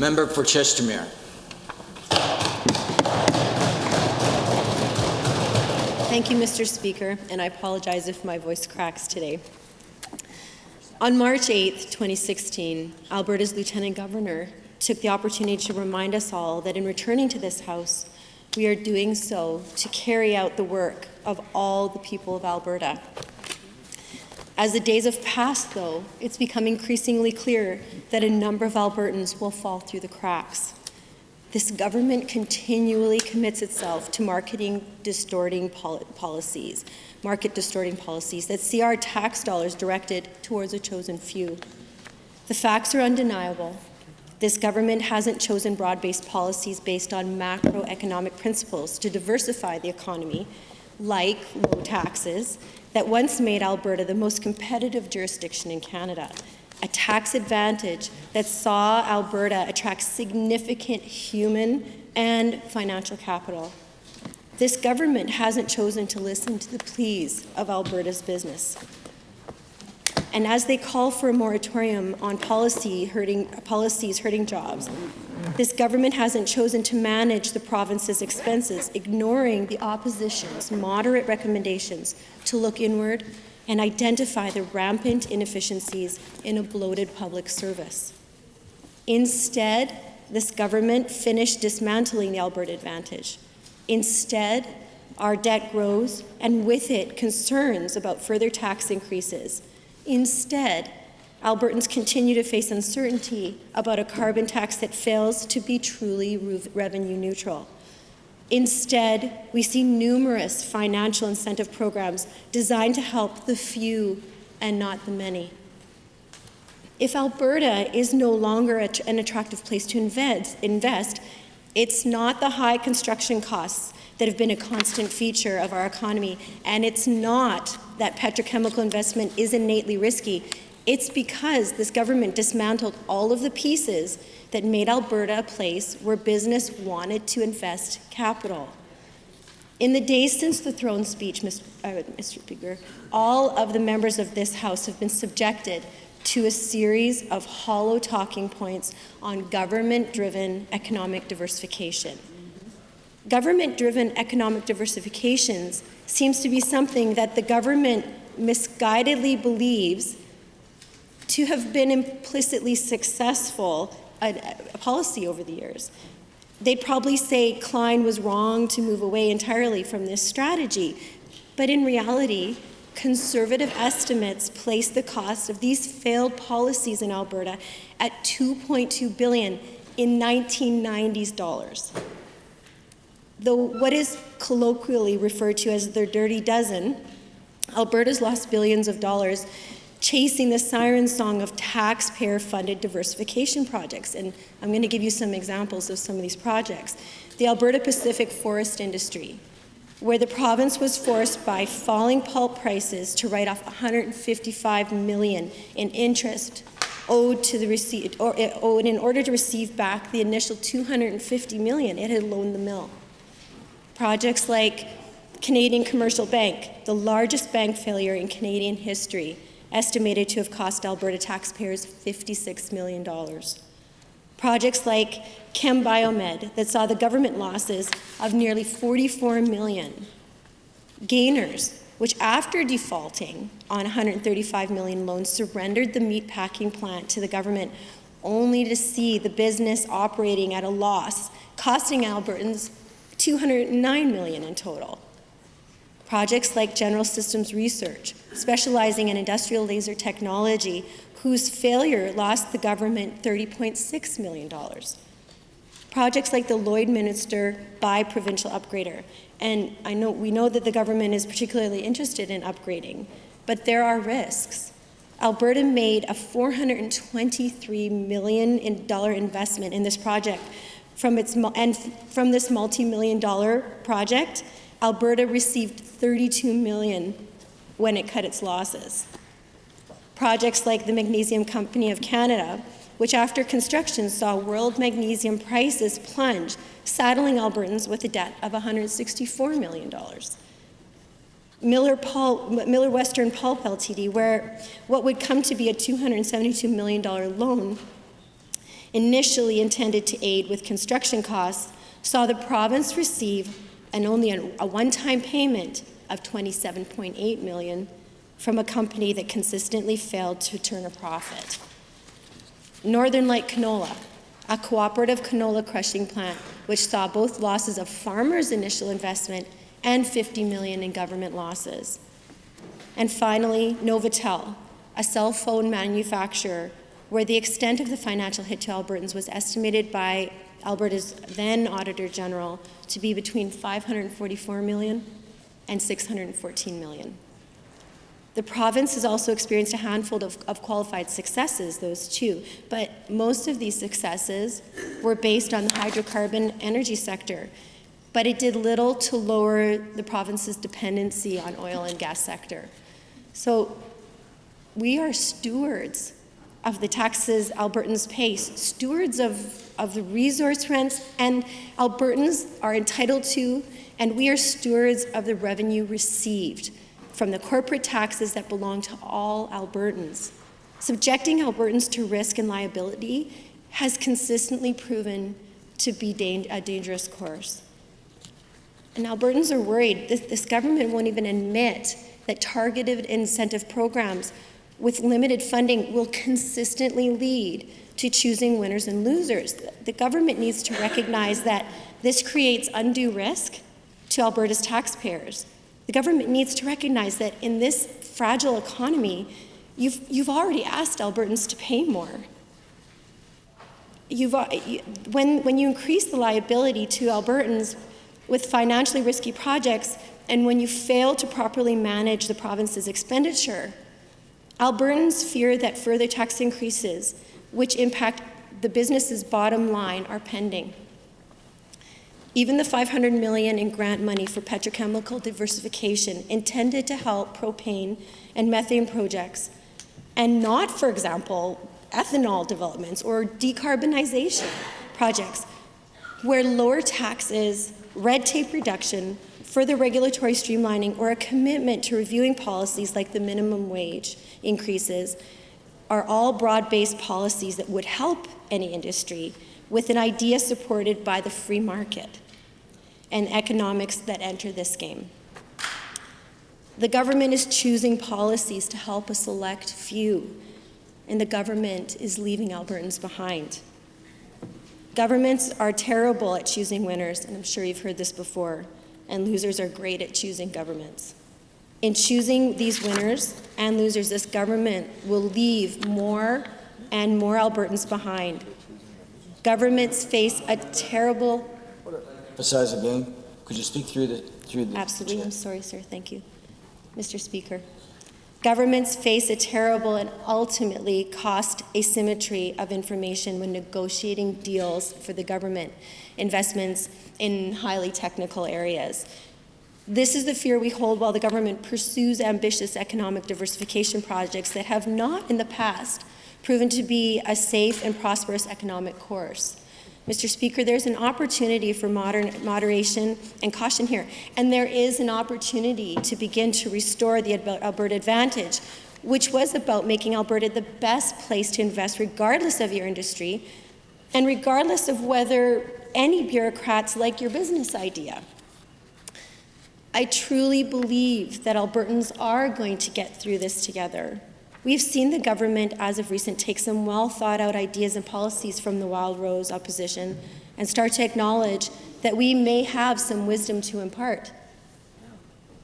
Member for Chestermere. Thank you, Mr. Speaker, and I apologize if my voice cracks today. On March 8th, 2016, Alberta's Lieutenant Governor took the opportunity to remind us all that in returning to this House, we are doing so to carry out the work of all the people of Alberta. As the days have passed, though, it's become increasingly clear that a number of Albertans will fall through the cracks. This government continually commits itself to market-distorting policies that see our tax dollars directed towards a chosen few. The facts are undeniable. This government hasn't chosen broad-based policies based on macroeconomic principles to diversify the economy, like low taxes, that once made Alberta the most competitive jurisdiction in Canada, a tax advantage that saw Alberta attract significant human and financial capital. This government hasn't chosen to listen to the pleas of Alberta's business. And as they call for a moratorium on policies hurting jobs, this government hasn't chosen to manage the province's expenses, ignoring the opposition's moderate recommendations to look inward and identify the rampant inefficiencies in a bloated public service. Instead, this government finished dismantling the Alberta Advantage. Instead, our debt grows, and with it, concerns about further tax increases. Instead, Albertans continue to face uncertainty about a carbon tax that fails to be truly revenue neutral. Instead, we see numerous financial incentive programs designed to help the few and not the many. If Alberta is no longer an attractive place to invest, it's not the high construction costs that have been a constant feature of our economy, and it's not that petrochemical investment is innately risky. It's because this government dismantled all of the pieces that made Alberta a place where business wanted to invest capital. In the days since the throne speech, Mr. Speaker, all of the members of this House have been subjected to a series of hollow talking points on government-driven economic diversification. Government-driven economic diversifications seems to be something that the government misguidedly believes to have been implicitly successful a policy over the years. They'd probably say Klein was wrong to move away entirely from this strategy, but in reality, conservative estimates place the cost of these failed policies in Alberta at $2.2 billion in 1990s dollars. Though what is colloquially referred to as the dirty dozen, Alberta's lost billions of dollars chasing the siren song of taxpayer-funded diversification projects. And I'm going to give you some examples of some of these projects. The Alberta Pacific forest industry, where the province was forced by falling pulp prices to write off $155 million in interest owed in order to receive back the initial $250 million it had loaned the mill. Projects like Canadian Commercial Bank, the largest bank failure in Canadian history, estimated to have cost Alberta taxpayers $56 million. Projects like Chem Biomed that saw the government losses of nearly $44 million. Gainers, which after defaulting on $135 million loans surrendered the meatpacking plant to the government only to see the business operating at a loss, costing Albertans $209 million in total. Projects like General Systems Research, specializing in industrial laser technology, whose failure lost the government $30.6 million. Projects like the Lloydminster bi-provincial upgrader. And we know that the government is particularly interested in upgrading, but there are risks. Alberta made a $423 million investment in this project. From this multi-million-dollar project, Alberta received $32 million when it cut its losses. Projects like the Magnesium Company of Canada, which after construction saw world magnesium prices plunge, saddling Albertans with a debt of $164 million. Miller Western Pulp Ltd., where what would come to be a $272 million loan initially intended to aid with construction costs, saw the province receive only a one-time payment of $27.8 million from a company that consistently failed to turn a profit. Northern Light Canola, a cooperative canola crushing plant, which saw both losses of farmers' initial investment and $50 million in government losses. And finally, Novotel, a cell phone manufacturer, where the extent of the financial hit to Albertans was estimated by Alberta's then Auditor General to be between $544 million and $614 million. The province has also experienced a handful of qualified successes, those too, but most of these successes were based on the hydrocarbon energy sector, but it did little to lower the province's dependency on oil and gas sector. So we are stewards of the taxes Albertans pay, stewards of the resource rents, and Albertans are entitled to, and we are stewards of the revenue received from the corporate taxes that belong to all Albertans. Subjecting Albertans to risk and liability has consistently proven to be a dangerous course. And Albertans are worried. This government won't even admit that targeted incentive programs with limited funding will consistently lead to choosing winners and losers. The government needs to recognize that this creates undue risk to Alberta's taxpayers. The government needs to recognize that in this fragile economy, you've already asked Albertans to pay more. When you increase the liability to Albertans with financially risky projects, and when you fail to properly manage the province's expenditure, Albertans fear that further tax increases, which impact the business's bottom line, are pending. Even the $500 million in grant money for petrochemical diversification intended to help propane and methane projects, and not, for example, ethanol developments or decarbonization projects, where lower taxes, red tape reduction, further regulatory streamlining, or a commitment to reviewing policies like the minimum wage increases are all broad-based policies that would help any industry with an idea supported by the free market and economics that enter this game. The government is choosing policies to help a select few, and the government is leaving Albertans behind. Governments are terrible at choosing winners, and I'm sure you've heard this before, and losers are great at choosing governments. In choosing these winners and losers, this government will leave more and more Albertans behind. Governments face a terrible... Besides again, could you speak through the Absolutely, I'm sorry, sir, thank you. Mr. Speaker. Governments face a terrible and ultimately cost asymmetry of information when negotiating deals for the government investments in highly technical areas. This is the fear we hold while the government pursues ambitious economic diversification projects that have not in the past proven to be a safe and prosperous economic course. Mr. Speaker, there's an opportunity for moderation and caution here, and there is an opportunity to begin to restore the Alberta Advantage, which was about making Alberta the best place to invest regardless of your industry and regardless of whether any bureaucrats like your business idea. I truly believe that Albertans are going to get through this together. We've seen the government, as of recent, take some well-thought-out ideas and policies from the Wild Rose opposition and start to acknowledge that we may have some wisdom to impart.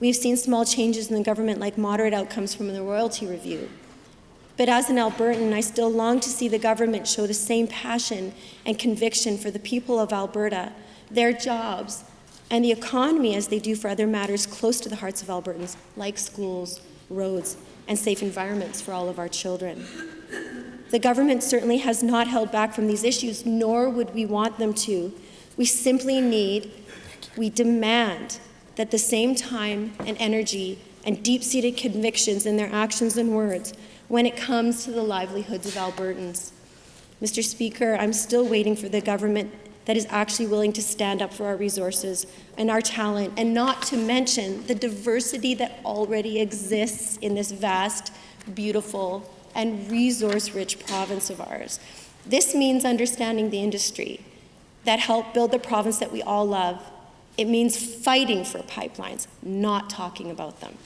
We've seen small changes in the government, like moderate outcomes from the royalty review. But as an Albertan, I still long to see the government show the same passion and conviction for the people of Alberta, their jobs, and the economy as they do for other matters close to the hearts of Albertans, like schools, roads, and safe environments for all of our children. The government certainly has not held back from these issues, nor would we want them to. We simply demand that the same time and energy and deep-seated convictions in their actions and words when it comes to the livelihoods of Albertans. Mr. Speaker, I'm still waiting for the government that is actually willing to stand up for our resources and our talent, and not to mention the diversity that already exists in this vast, beautiful, and resource-rich province of ours. This means understanding the industry that helped build the province that we all love. It means fighting for pipelines, not talking about them.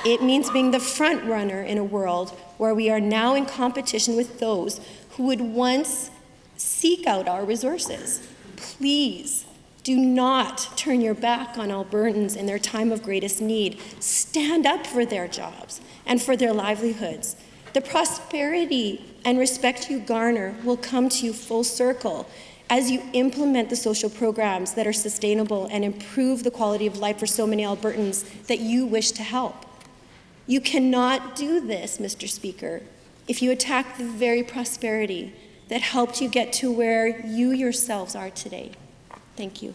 It means being the front runner in a world where we are now in competition with those who would once seek out our resources. Please do not turn your back on Albertans in their time of greatest need. Stand up for their jobs and for their livelihoods. The prosperity and respect you garner will come to you full circle as you implement the social programs that are sustainable and improve the quality of life for so many Albertans that you wish to help. You cannot do this, Mr. Speaker, if you attack the very prosperity that helped you get to where you yourselves are today. Thank you.